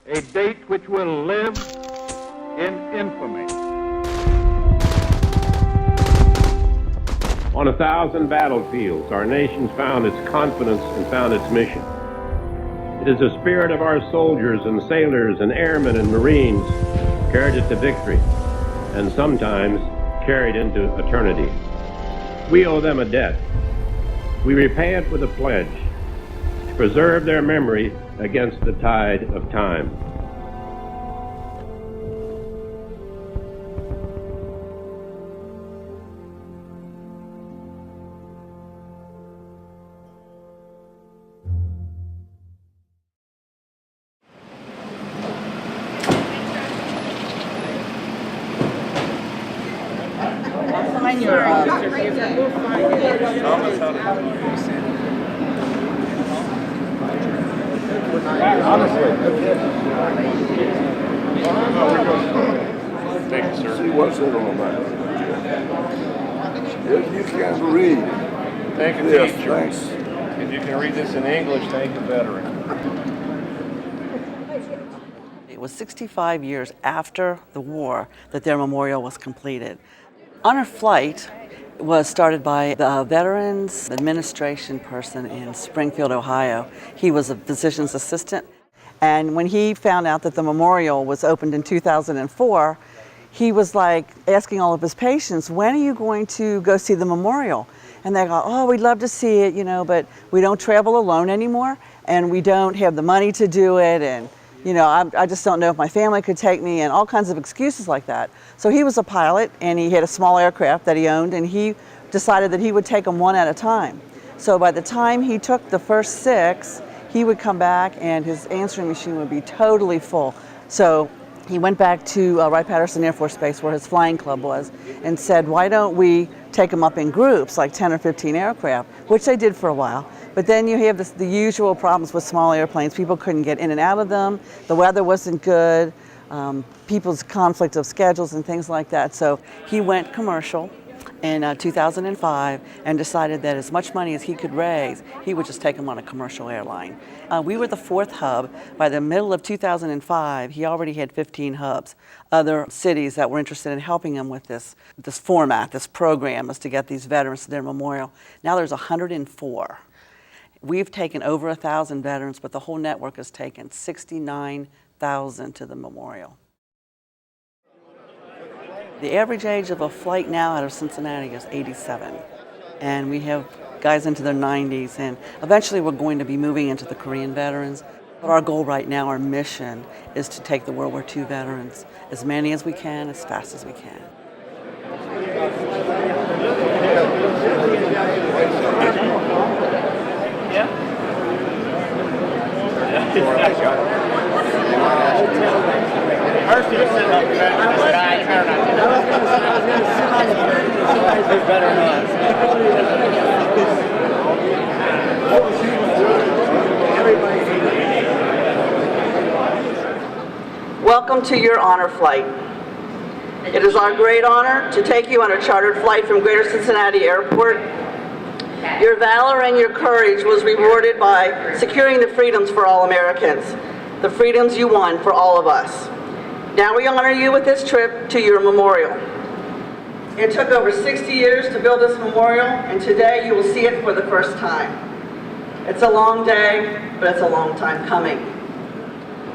a date which will live in infamy. On 1,000 battlefields, our nation's found its confidence and found its mission. It is the spirit of our soldiers and sailors and airmen and Marines carried it to victory, and sometimes carried into eternity. We owe them a debt. We repay it with a pledge to preserve their memory against the tide of time. Thank you, sir. See what's it all about. If you can read. Thank you, Yes, teacher. thanks. If you can read this in English, thank you, veteran. It was 65 years after the war that their memorial was completed. Honor Flight was started by the Veterans Administration person in Springfield, Ohio. He was a physician's assistant. And when he found out that the memorial was opened in 2004, he was like asking all of his patients, when are you going to go see the memorial? And they go, oh, we'd love to see it, but we don't travel alone anymore, and we don't have the money to do it, and I just don't know if my family could take me, and all kinds of excuses like that. So he was a pilot, and he had a small aircraft that he owned, and he decided that he would take them one at a time. So by the time he took the first 6, he would come back and his answering machine would be totally full. So he went back to Wright-Patterson Air Force Base where his flying club was and said, why don't we take them up in groups, like 10 or 15 aircraft, which they did for a while. But then you have the usual problems with small airplanes. People couldn't get in and out of them. The weather wasn't good. People's conflict of schedules and things like that. So he went commercial in 2005 and decided that as much money as he could raise, he would just take them on a commercial airline. We were the 4th hub. By the middle of 2005, he already had 15 hubs. Other cities that were interested in helping him with this format, this program, was to get these veterans to their memorial. Now there's 104. We've taken over 1,000 veterans, but the whole network has taken 69,000 to the memorial. The average age of a flight now out of Cincinnati is 87. And we have guys into their 90s, and eventually we're going to be moving into the Korean veterans. But our goal right now, our mission, is to take the World War II veterans, as many as we can, as fast as we can. Welcome to your honor flight. It is our great honor to take you on a chartered flight from Greater Cincinnati Airport. Your valor and your courage was rewarded by securing the freedoms for all Americans, the freedoms you won for all of us. Now we honor you with this trip to your memorial. It took over 60 years to build this memorial, and today you will see it for the first time. It's a long day, but it's a long time coming.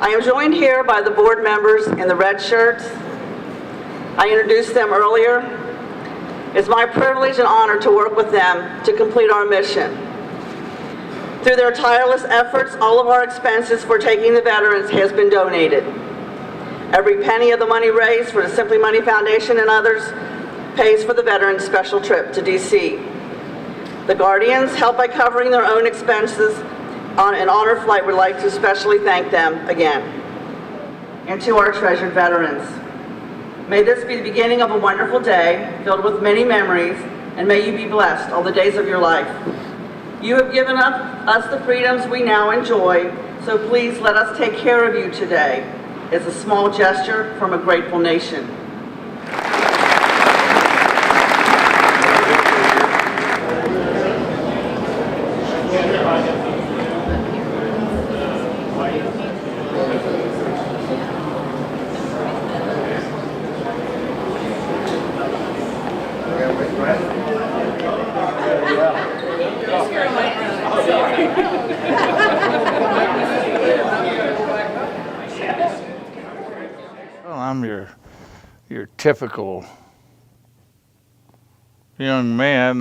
I am joined here by the board members in the red shirts. I introduced them earlier. It's my privilege and honor to work with them to complete our mission. Through their tireless efforts, all of our expenses for taking the veterans has been donated. Every penny of the money raised for the Simply Money Foundation and others pays for the veterans' special trip to D.C. The Guardians, helped by covering their own expenses on an honor flight, would like to especially thank them again. And to our treasured veterans, may this be the beginning of a wonderful day filled with many memories, and may you be blessed all the days of your life. You have given us the freedoms we now enjoy, so please let us take care of you today as a small gesture from a grateful nation. I'm your typical young man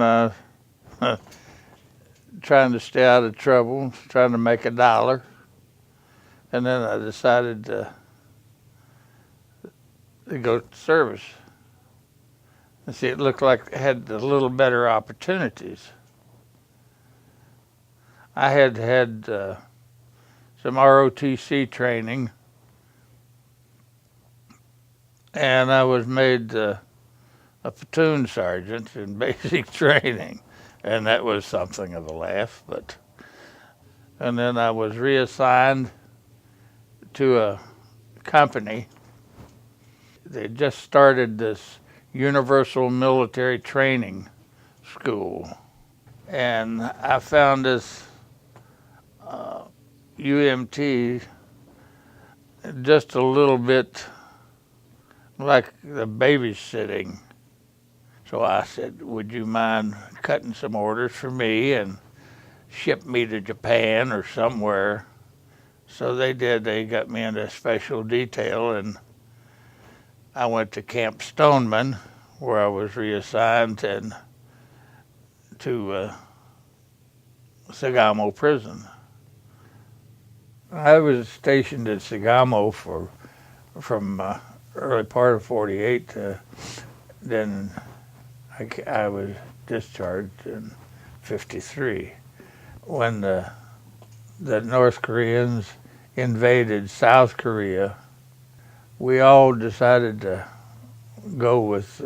trying to stay out of trouble, trying to make $1. And then I decided to go to service. And see, it looked like I had a little better opportunities. I had some ROTC training, and I was made a platoon sergeant in basic training, and that was something of a laugh. And then I was reassigned to a company. They just started this Universal Military Training School, and I found this UMT just a little bit like the babysitting. So I said, would you mind cutting some orders for me and ship me to Japan or somewhere? So they did. They got me into special detail, and I went to Camp Stoneman, where I was reassigned and to Sagamo Prison. I was stationed at Sagamo from early part of '48 to then I was discharged in '53 when the North Koreans invaded South Korea. We all decided to go with.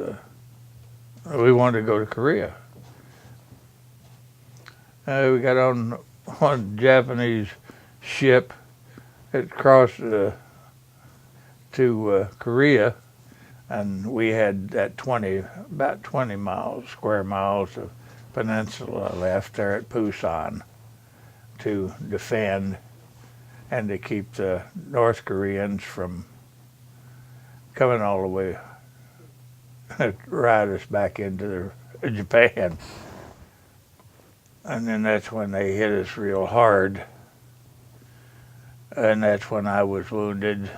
We wanted to go to Korea. We got on one Japanese ship that crossed to Korea, and we had that about 20 square miles of peninsula left there at Busan to defend and to keep the North Koreans from coming all the way ride us back into Japan. And then that's when they hit us real hard. And that's when I was wounded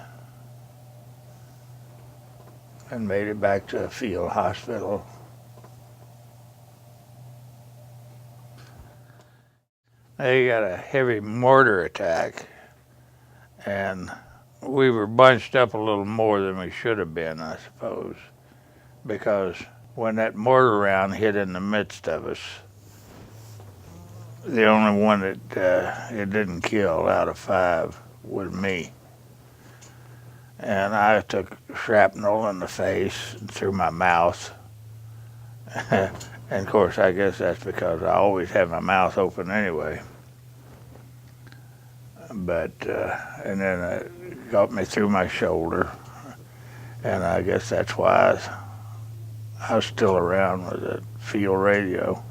and made it back to a field hospital. They got a heavy mortar attack, and we were bunched up a little more than we should have been, I suppose, because when that mortar round hit in the midst of us, the only one that it didn't kill out of 5 was me. And I took shrapnel in the face and through my mouth. And of course, I guess that's because I always have my mouth open anyway. But, and then it got me through my shoulder. And I guess that's why I was still around with the field radio.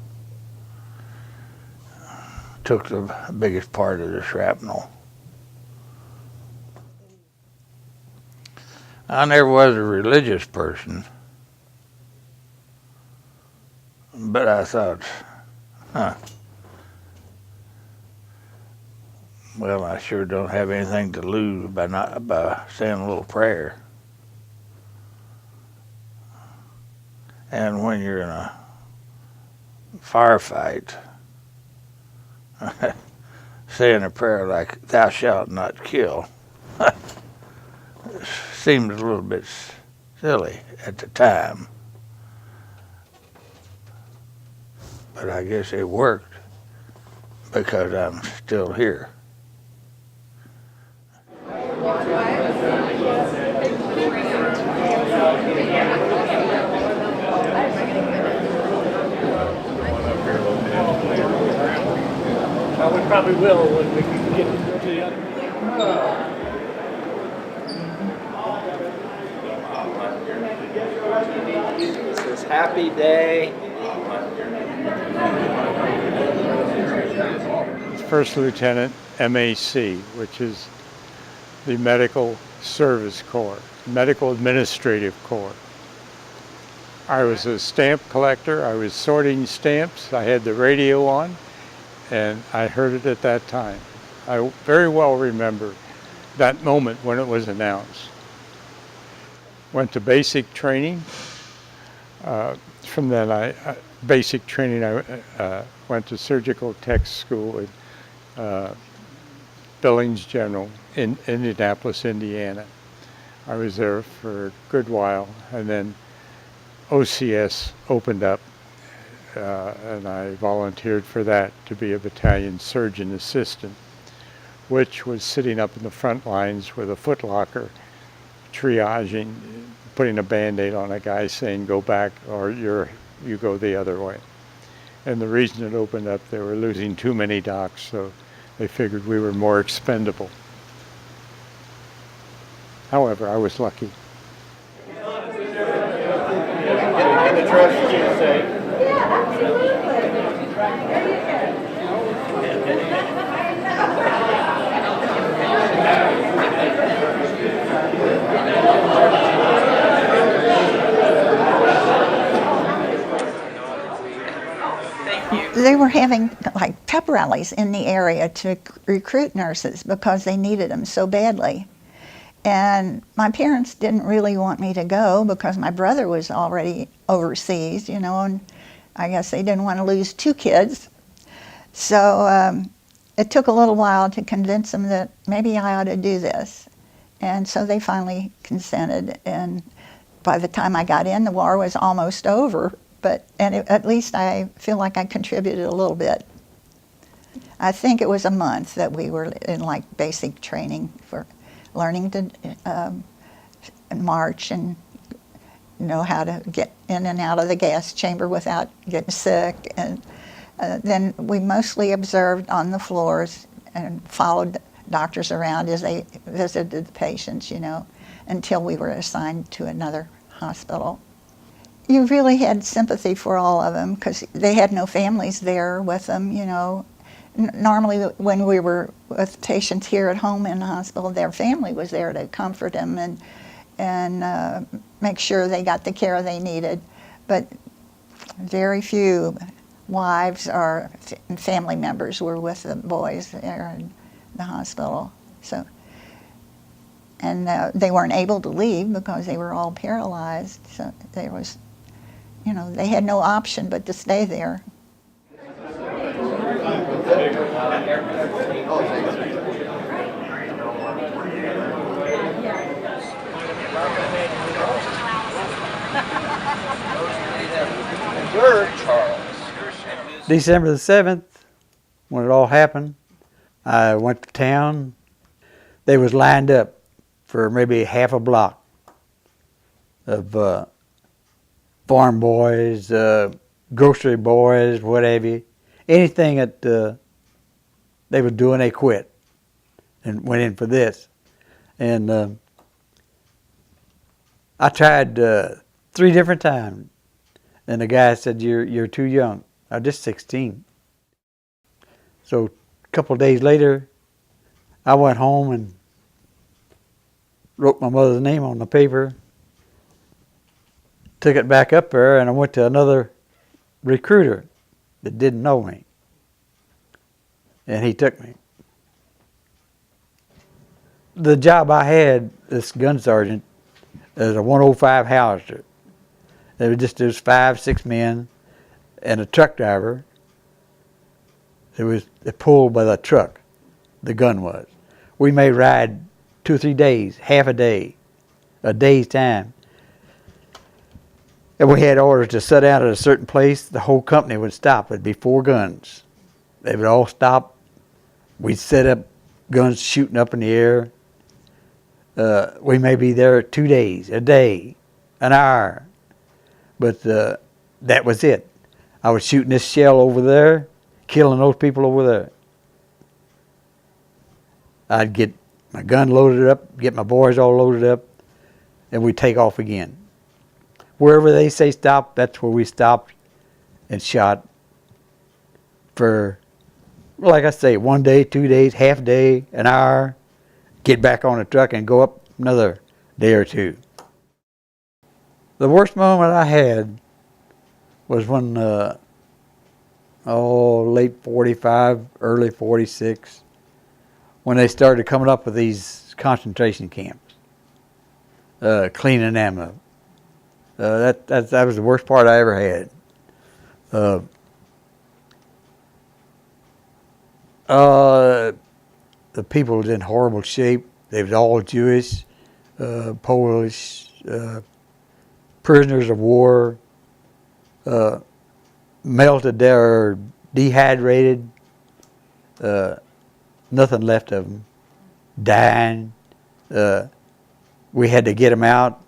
Took the biggest part of the shrapnel. I never was a religious person, but I thought, well, I sure don't have anything to lose by saying a little prayer. And when you're in a firefight, saying a prayer like, "Thou shalt not kill," seemed a little bit silly at the time. But I guess it worked because I'm still here. We probably will when we get to the other. It says happy day. First Lieutenant MAC, which is the Medical Service Corps, Medical Administrative Corps. I was a stamp collector. I was sorting stamps. I had the radio on, and I heard it at that time. I very well remember that moment when it was announced. went to basic training. From then, I went to surgical tech school at Billings General in Indianapolis, Indiana. I was there for a good while, and then OCS opened up, and I volunteered for that to be a battalion surgeon assistant, which was sitting up in the front lines with a footlocker, triaging, putting a Band-Aid on a guy saying, go back or you go the other way. And the reason it opened up, they were losing too many docs, so they figured we were more expendable. However, I was lucky. And the trust you say. They were having like pep rallies in the area to recruit nurses because they needed them so badly. And my parents didn't really want me to go because my brother was already overseas, you know, and I guess they didn't want to lose two kids. So it took a little while to convince them that maybe I ought to do this. And so they finally consented, and by the time I got in, the war was almost over. At least I feel like I contributed a little bit. I think it was a month that we were in like basic training for learning to march and know how to get in and out of the gas chamber without getting sick. And then we mostly observed on the floors and followed doctors around as they visited the patients, you know, until we were assigned to another hospital. You really had sympathy for all of them because they had no families there with them, you know. Normally when we were with patients here at home in the hospital, their family was there to comfort them and make sure they got the care they needed. But very few wives or family members were with the boys there in the hospital. So, and they weren't able to leave because they were all paralyzed. So there was, you know, they had no option but to stay there. December the 7th, when it all happened, I went to town. They was lined up for maybe half a block of farm boys, grocery boys, whatever. Anything that they were doing, they quit and went in for this. And I tried 3 different times, and the guy said, "You're too young." I was just 16. So a couple of days later, I went home and wrote my mother's name on the paper, took it back up there, and I went to another recruiter that didn't know me, and he took me. The job I had, this gun sergeant, is a 105 Howitzer. There was 5, 6 men and a truck driver. It was pulled by the truck, the gun was. We may ride 2 or 3 days, half a day, a day's time. And we had orders to sit down at a certain place. The whole company would stop. It'd be 4 guns. They would all stop. We'd set up guns shooting up in the air. We may be there 2 days, a day, an hour. But that was it. I was shooting this shell over there, killing those people over there. I'd get my gun loaded up, get my boys all loaded up, and we'd take off again. Wherever they say stop, that's where we stopped and shot for, like I say, 1 day, 2 days, half day, an hour, get back on the truck and go up another day or 2. The worst moment I had was when, late 45, early 46, when they started coming up with these concentration camps. cleaning them up. That was the worst part I ever had. The people was in horrible shape. They was all Jewish, Polish, prisoners of war, melted there, dehydrated, nothing left of them, dying. We had to get them out,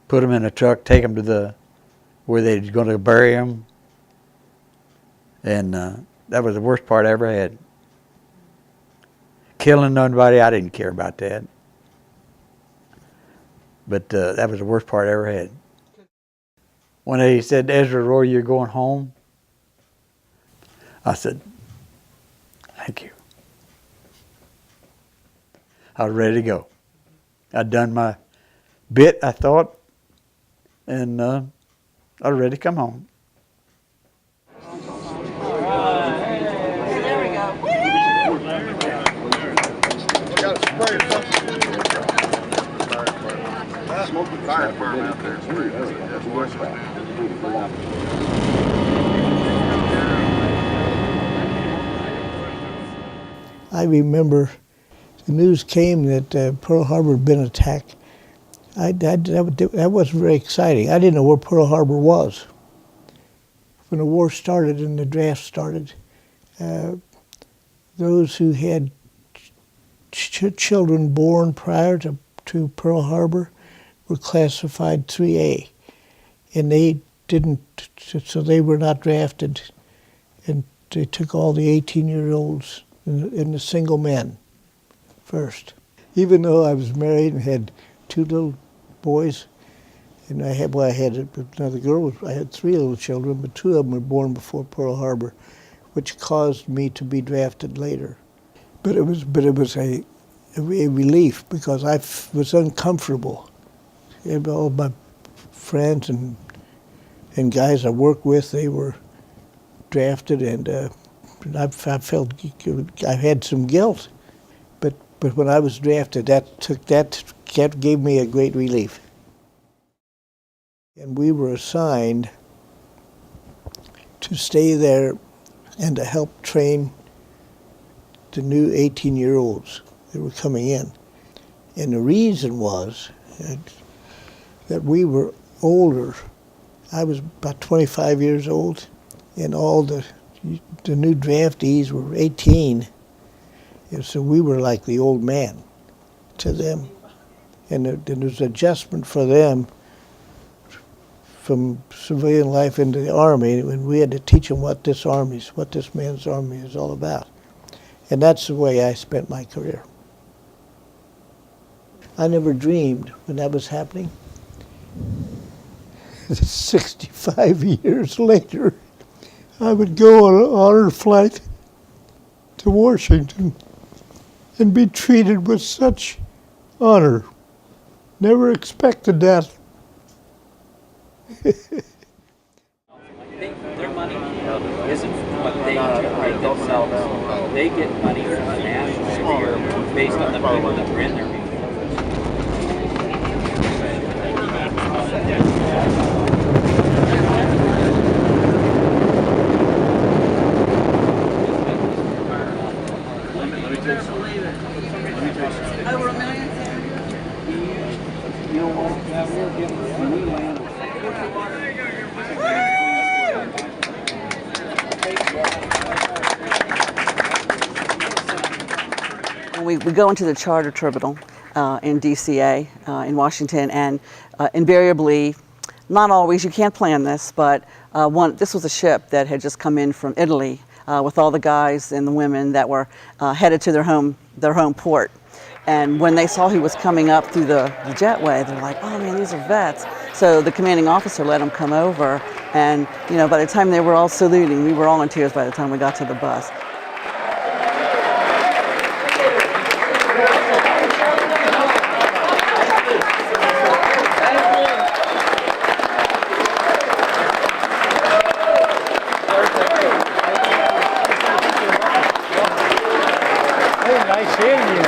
put them in a truck, take them to where they was going to bury them, and that was the worst part I ever had. Killing nobody, I didn't care about that. But that was the worst part I ever had. When they said, Ezra Roy, you're going home, I said, thank you. I was ready to go. I'd done my bit, I thought, and I was ready to come home. There we go. Smoky fire farm out there. I remember the news came that Pearl Harbor had been attacked. That wasn't very exciting. I didn't know where Pearl Harbor was. When the war started and the draft started, those who had children born prior to Pearl Harbor were classified 3A, and they didn't, so they were not drafted, and they took all the 18-year-olds and the single men first. Even though I was married and had 2 little boys, and I had another girl, I had 3 little children, but 2 of them were born before Pearl Harbor, which caused me to be drafted later. But it was a relief, because I was uncomfortable. All my friends and guys I worked with, they were drafted, and I felt I had some guilt. But when I was drafted, that gave me a great relief. And we were assigned to stay there and to help train the new 18-year-olds that were coming in. And the reason was that we were older. I was about 25 years old, and all the new draftees were 18. And so we were like the old man to them. And there was adjustment for them from civilian life into the Army, and we had to teach them what this man's Army is all about. And that's the way I spent my career. I never dreamed when that was happening. 65 years later, I would go on an honor flight to Washington and be treated with such honor. Never expected that. Their money isn't what they generate themselves. They get money from the national sphere based on the people that were in their meeting. We go into the charter terminal in DCA in Washington, and invariably, not always, you can't plan this, but this was a ship that had just come in from Italy with all the guys and the women that were headed to their home port. And when they saw he was coming up through the jetway, they're like, oh man, these are vets. So the commanding officer let them come over, and by the time they were all saluting, we were all in tears by the time we got to the bus. Nice seeing you.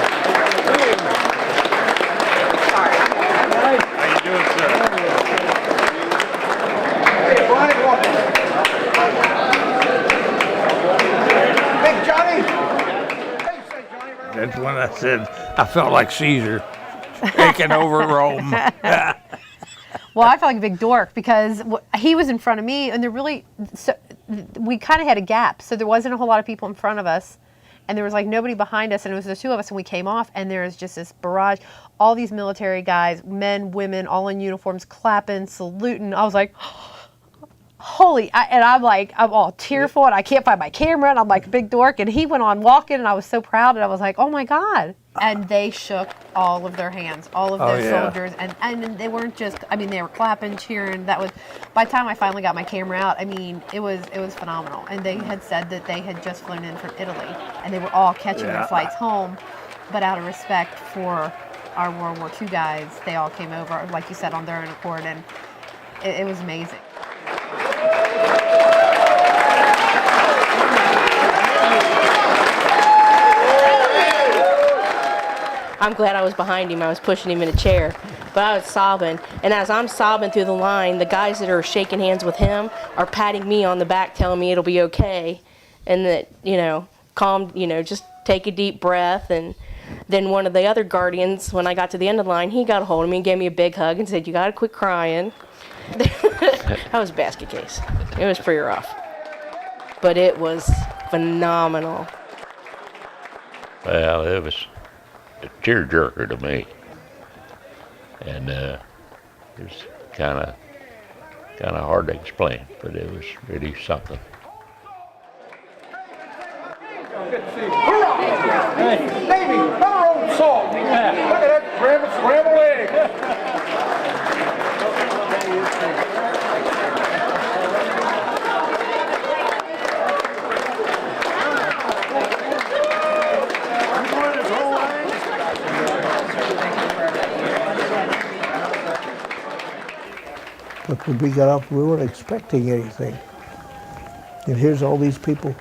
said, I felt like Caesar taking over Rome. Well, I felt like a big dork because he was in front of me, and we kind of had a gap, so there wasn't a whole lot of people in front of us, and there was like nobody behind us, and it was the two of us, and we came off, and there was just this barrage, all these military guys, men, women, all in uniforms, clapping, saluting. I was like, and I'm all tearful, and I can't find my camera, and I'm like a big dork, and he went on walking, and I was so proud, and I was like, oh my God. And they shook all of their hands, all of those soldiers, and they weren't just, I mean, they were clapping, cheering. That was, by the time I finally got my camera out, I mean, it was phenomenal. And they had said that they had just flown in from Italy, and they were all catching their flights home, but out of respect for our World War II guys, they all came over, like you said, on their own accord, and it was amazing. I'm glad I was behind him. I was pushing him in a chair, but I was sobbing. And as I'm sobbing through the line, the guys that are shaking hands with him are patting me on the back, telling me it'll be okay, and that, calm, just take a deep breath. And then one of the other guardians, when I got to the end of the line, he got a hold of me and gave me a big hug and said, "You got to quit crying." That was a basket case. It was pretty rough, but it was phenomenal. Well, it was a tearjerker to me, and it was kind of hard to explain, but it was really something. Hey, Davey, our old salt. Look at that scrambled egg. But when we got off, we weren't expecting anything. And here's all these people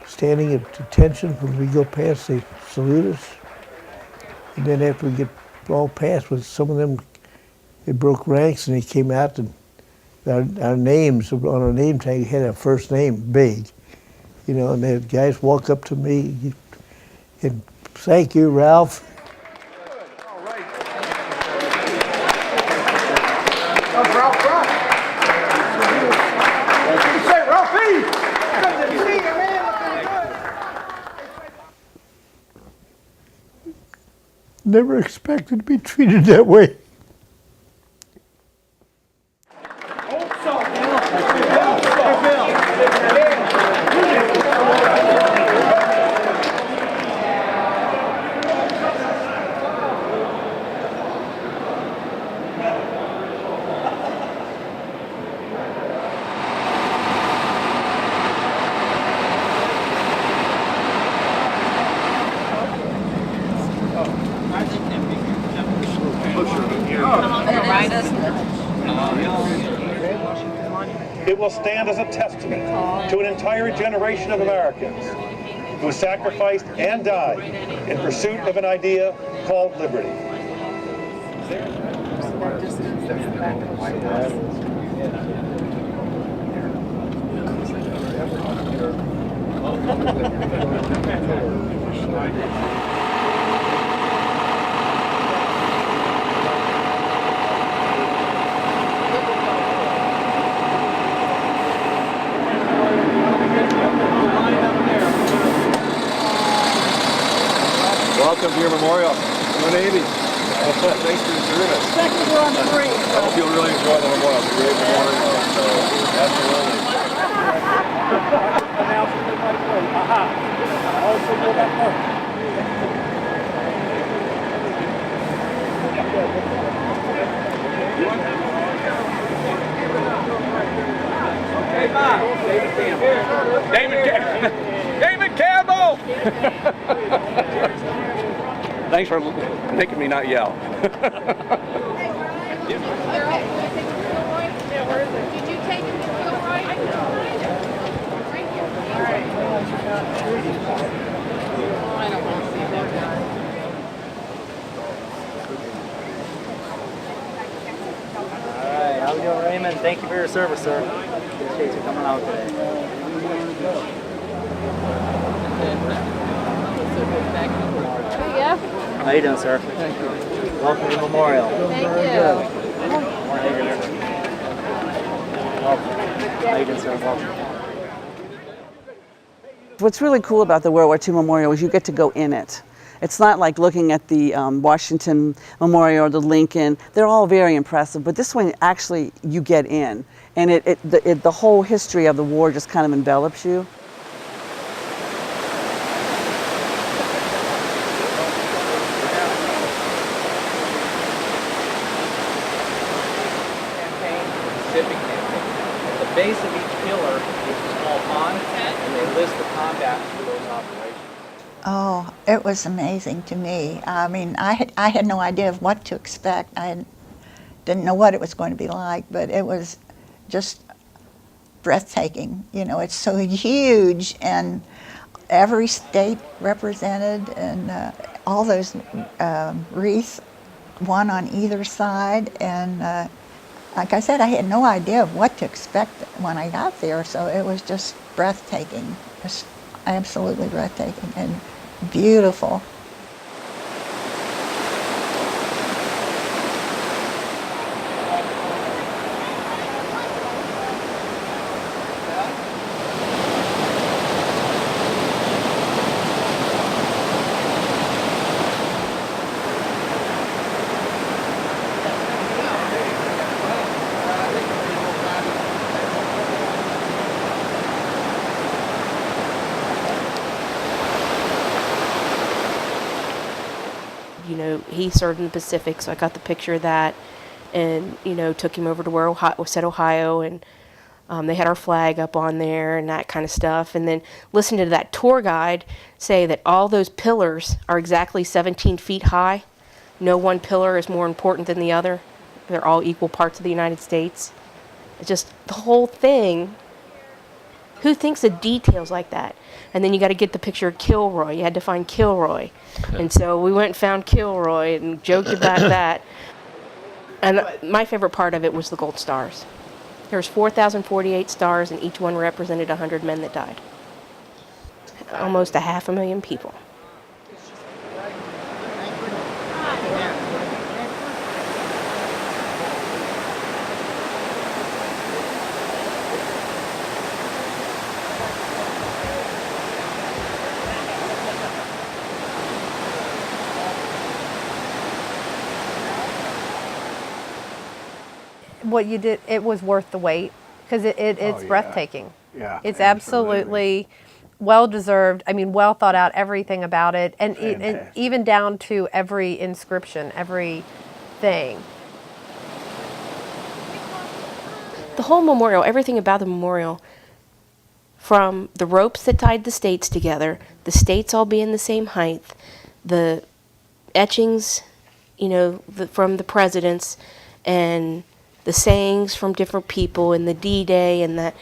standing at attention when we go past, they salute us. And then after we get all past, with some of them, they broke ranks and they came out, and our names, on our name tag had our first name big. And the guys walk up to me and thank you, Ralph. Never expected to be treated that way. It will stand as a testament to an entire generation of Americans who sacrificed and died in pursuit of an idea called liberty. Welcome to your memorial. Go Navy. Thanks for your service. Second, we're on the break. I hope you'll really enjoy the memorial. It's a great memorial. So, absolutely. Hey, Bob. David Campbell. Thanks for making me not yell. Did you take him to Gilroy? Right here. All right. I don't want to see that guy. All right, how we doing, Raymond? Thank you for your service, sir. Appreciate you coming out today. There you go. How you doing, sir? Thank you. Welcome to Memorial. Thank you. Welcome. How you doing, sir? Welcome. What's really cool about the World War II Memorial is you get to go in it. It's not like looking at the Washington Memorial or the Lincoln. They're all very impressive, but this one actually you get in, and the whole history of the war just kind of envelops you. At the base of each pillar is a small pond, and they list the combats for those operations. Oh, it was amazing to me. I mean, I had no idea of what to expect. I didn't know what it was going to be like, but it was just breathtaking. You know, it's so huge, and every state represented, and all those wreaths, one on either side, and like I said, I had no idea of what to expect when I got there, so it was just breathtaking, just absolutely breathtaking and beautiful. You know, he served in the Pacific, so I got the picture of that, and you know, took him over to where said Ohio, and they had our flag up on there and that kind of stuff. And then listened to that tour guide say that all those pillars are exactly 17 feet high. No one pillar is more important than the other. They're all equal parts of the United States. It's just the whole thing. Who thinks of details like that? And then you got to get the picture of Kilroy. You had to find Kilroy. And so we went and found Kilroy and joked about that. And my favorite part of it was the gold stars. There's 4,048 stars, and each one represented 100 men that died. Almost 500,000 people. What you did, it was worth the wait, because it's breathtaking. Yeah, It's absolutely well deserved. I mean, well thought out, everything about it, and even down to every inscription, everything. The whole memorial, everything about the memorial, from the ropes that tied the states together, the states all being the same height, the etchings, you know, from the presidents, and the sayings from different people, and the D-Day, and that,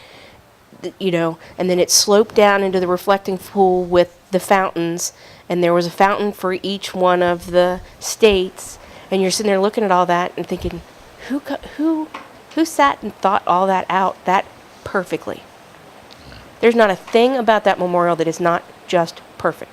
you know, and then it sloped down into the reflecting pool with the fountains, and there was a fountain for each one of the states, and you're sitting there looking at all that and thinking, who sat and thought all that out that perfectly? There's not a thing about that memorial that is not just perfect.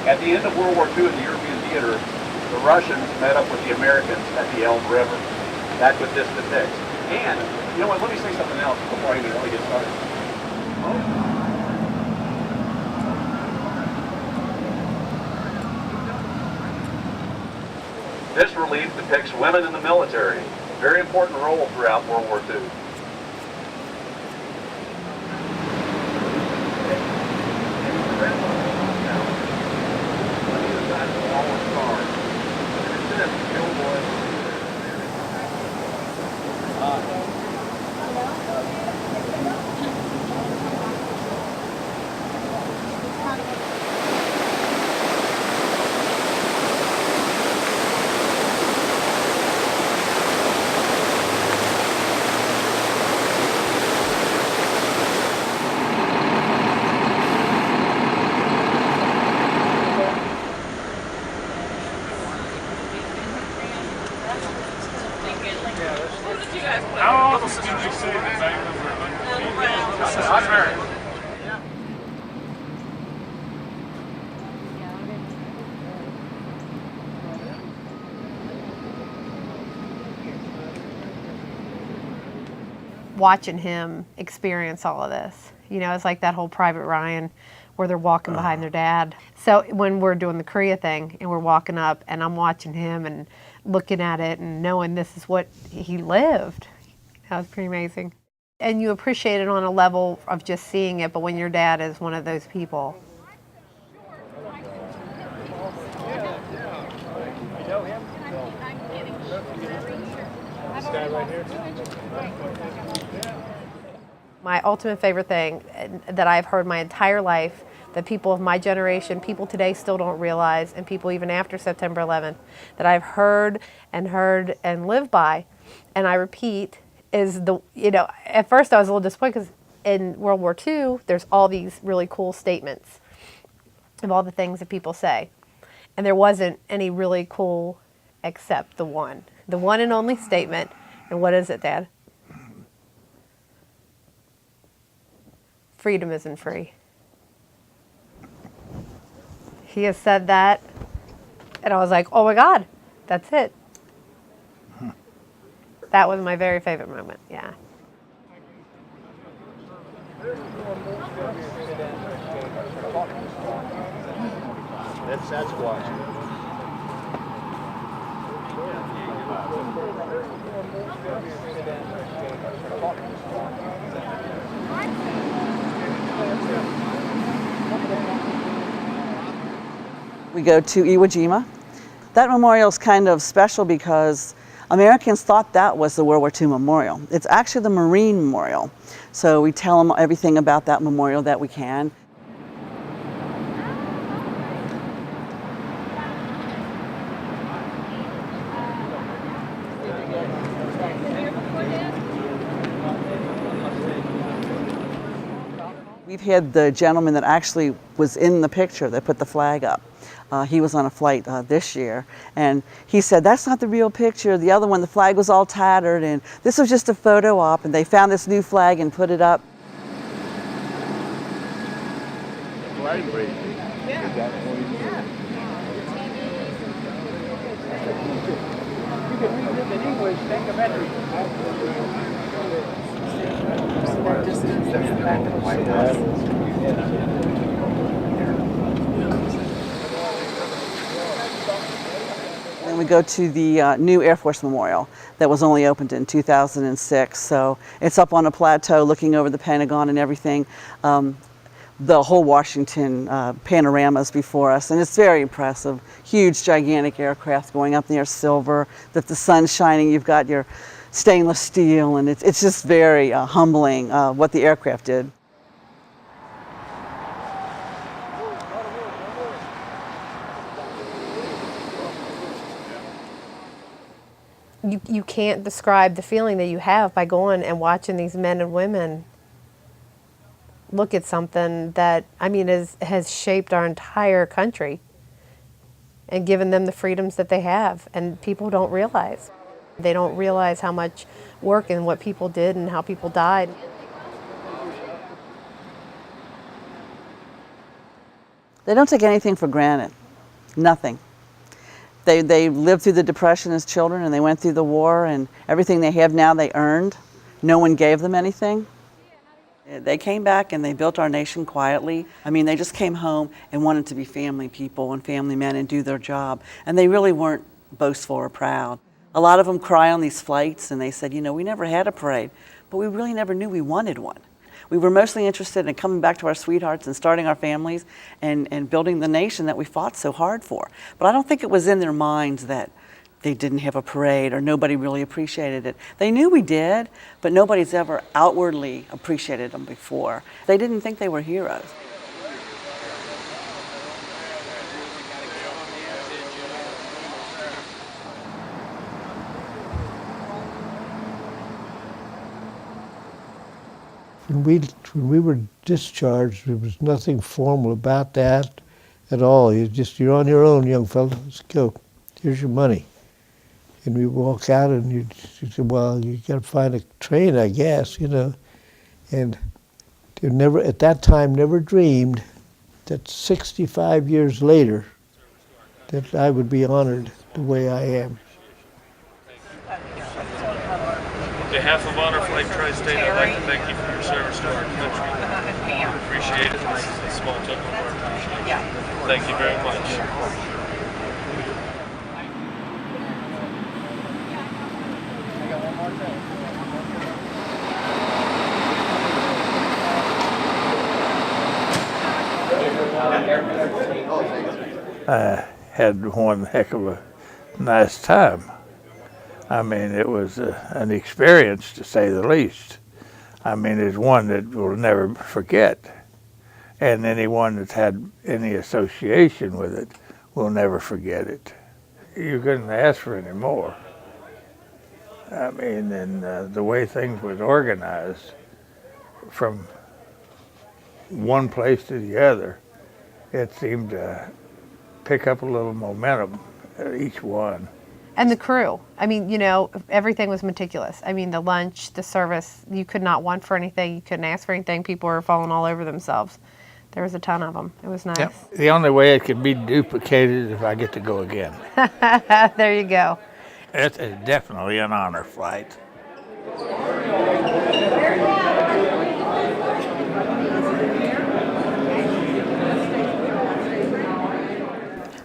At the end of World War II in the European theater, the Russians met up with the Americans at the Elm River. That's what this depicts. And, you know what, let me say something else before I even really get started. This relief depicts women in the military. Very important role throughout World War II. Watching him experience all of this. You know, it's like that whole Private Ryan where they're walking behind their dad. So when we're doing the Korea thing and we're walking up and I'm watching him and looking at it and knowing this is what he lived, that was pretty amazing. And you appreciate it on a level of just seeing it, but when your dad is one of those people. This guy right here? My ultimate favorite thing that I've heard my entire life, that people of my generation, people today still don't realize, and people even after September 11th, that I've heard and lived by, and I repeat, is the, you know, at first I was a little disappointed because in World War II, there's all these really cool statements of all the things that people say. And there wasn't any really cool except the one and only statement. And what is it, Dad? Freedom isn't free. He has said that, and I was like, oh my God, that's it. That was my very favorite moment, yeah. That's Sasquatch. We go to Iwo Jima. That memorial is kind of special because Americans thought that was the World War II memorial. It's actually the Marine Memorial. So we tell them everything about that memorial that we can. We've had the gentleman that actually was in the picture that put the flag up. He was on a flight this year, and he said, that's not the real picture. The other one, the flag was all tattered, and this was just a photo op, and they found this new flag and put it up. Flag break. You can read it in English, think of it. Then we go to the new Air Force Memorial that was only opened in 2006. So it's up on a plateau looking over the Pentagon and everything. The whole Washington panoramas before us, and it's very impressive. Huge, gigantic aircraft going up in the air, silver, that the sun's shining, you've got your stainless steel, and it's just very humbling what the aircraft did. You can't describe the feeling that you have by going and watching these men and women look at something that, I mean, has shaped our entire country and given them the freedoms that they have. And people don't realize. They don't realize how much work and what people did and how people died. They don't take anything for granted. Nothing. They lived through the Depression as children, and they went through the war, and everything they have now they earned. No one gave them anything. They came back and they built our nation quietly. I mean, they just came home and wanted to be family people and family men and do their job. And they really weren't boastful or proud. A lot of them cry on these flights, and they said, you know, we never had a parade, but we really never knew we wanted one. We were mostly interested in coming back to our sweethearts and starting our families and building the nation that we fought so hard for. But I don't think it was in their minds that they didn't have a parade or nobody really appreciated it. They knew we did, but nobody's ever outwardly appreciated them before. They didn't think they were heroes. When we were discharged, there was nothing formal about that at all. You're on your own, young fella. Let's go. Here's your money. And we walk out, and you say, well, you got to find a train, I guess, you know. And you never, at that time, never dreamed that 65 years later, that I would be honored the way I am. On behalf of Honor Flight Tri-State, I'd like to thank you for your service to our country. We appreciate it. This is a small token of our appreciation. Thank you very much. I had one heck of a nice time. I mean, it was an experience, to say the least. I mean, it's one that we'll never forget. And anyone that's had any association with it will never forget it. You couldn't ask for any more. I mean, and the way things was organized from one place to the other, it seemed to pick up a little momentum at each one. And the crew. I mean, you know, everything was meticulous. I mean, the lunch, the service, you could not want for anything. You couldn't ask for anything. People were falling all over themselves. There was a ton of them. It was nice. Yep. The only way it could be duplicated is if I get to go again. There you go. It's definitely an honor flight.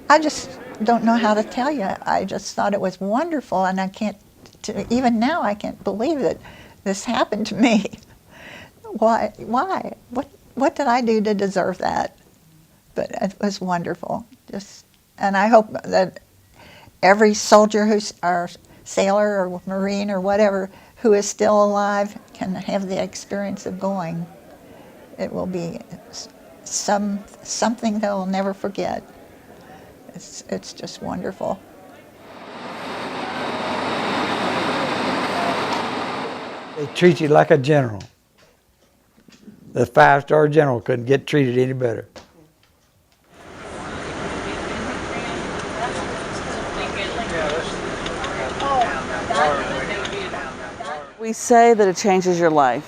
I just don't know how to tell you. I just thought it was wonderful, and I can't, even now, I can't believe that this happened to me. Why? What did I do to deserve that? But it was wonderful. And I hope that every soldier or sailor or Marine or whatever who is still alive can have the experience of going. It will be something they'll never forget. It's just wonderful. They treat you like a general. The 5-star general couldn't get treated any better. We say that it changes your life,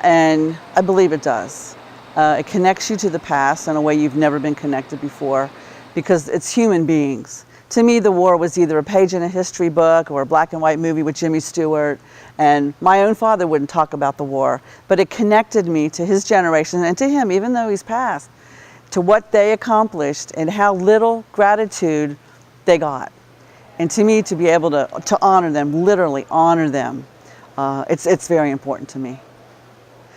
and I believe it does. It connects you to the past in a way you've never been connected before, because it's human beings. To me, the war was either a page in a history book or a black and white movie with Jimmy Stewart, and my own father wouldn't talk about the war, but it connected me to his generation and to him, even though he's passed, to what they accomplished and how little gratitude they got. And to me, to be able to honor them, literally honor them, it's very important to me.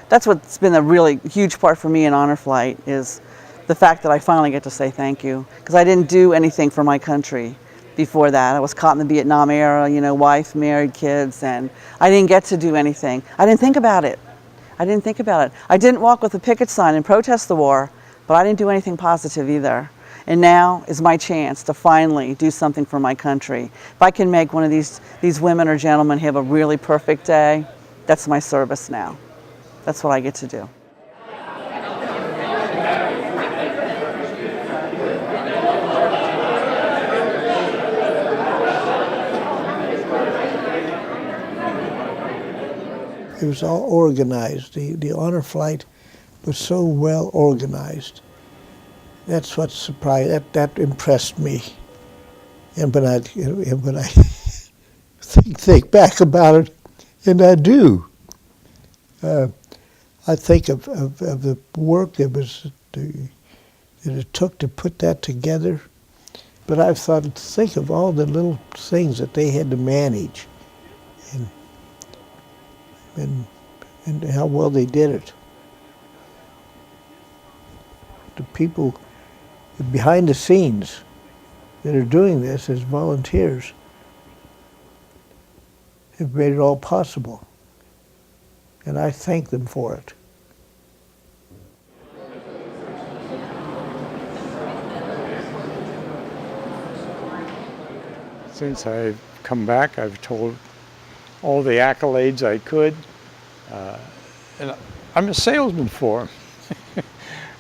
That's what's been a really huge part for me in Honor Flight, is the fact that I finally get to say thank you, because I didn't do anything for my country before that. I was caught in the Vietnam era, you know, wife, married, kids, and I didn't get to do anything. I didn't think about it. I didn't walk with a picket sign and protest the war, but I didn't do anything positive either. And now is my chance to finally do something for my country. If I can make one of these women or gentlemen have a really perfect day, that's my service now. That's what I get to do. It was all organized. The honor flight was so well organized. That's what surprised, that impressed me. And when I think back about it, and I do, I think of the work that it took to put that together. But I've think of all the little things that they had to manage, and how well they did it. The people behind the scenes that are doing this as volunteers have made it all possible. And I thank them for it. Since I've come back, I've told all the accolades I could. And I'm a salesman for them.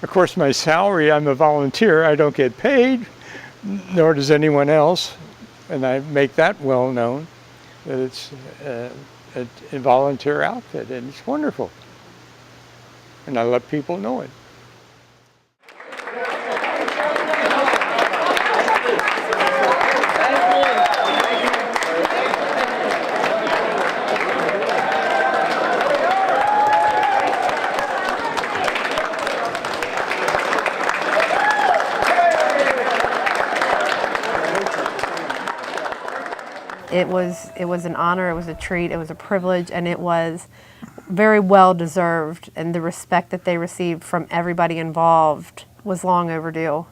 Of course, my salary, I'm a volunteer. I don't get paid, nor does anyone else. And I make that well known, that it's a volunteer outfit, and it's wonderful. And I let people know it. It was an honor, it was a treat, it was a privilege, and it was very well deserved, and the respect that they received from everybody involved was long overdue.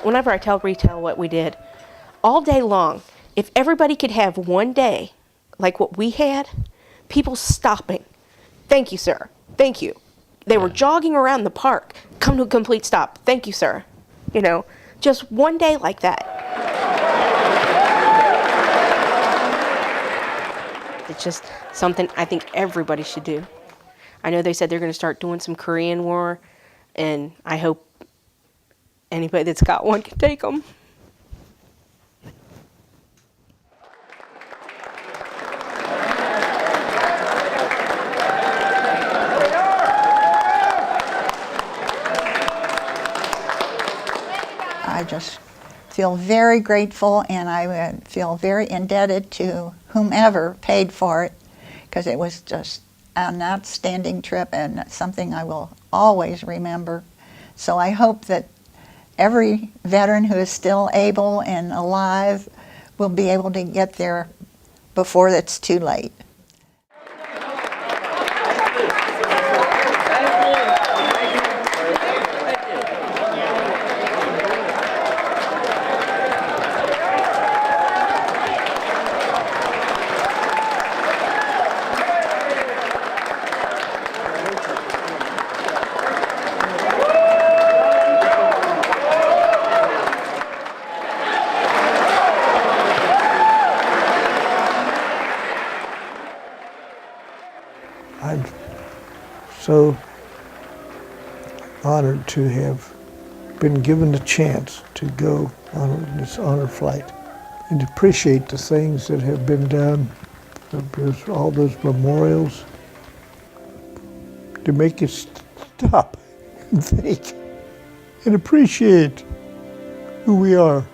Whenever I tell retail what we did, all day long, if everybody could have one day like what we had, people stopping. Thank you, sir. Thank you. They were jogging around the park, come to a complete stop. Thank you, sir. You know, just one day like that. It's just something I think everybody should do. I know they said they're going to start doing some Korean War, and I hope anybody that's got one can take them. I just feel very grateful, and I feel very indebted to whomever paid for it, because it was just an outstanding trip and something I will always remember. So I hope that every veteran who is still able and alive will be able to get there before it's too late. I'm so honored to have been given the chance to go on this honor flight and appreciate the things that have been done. There's all those memorials to make you stop and think and appreciate who we are.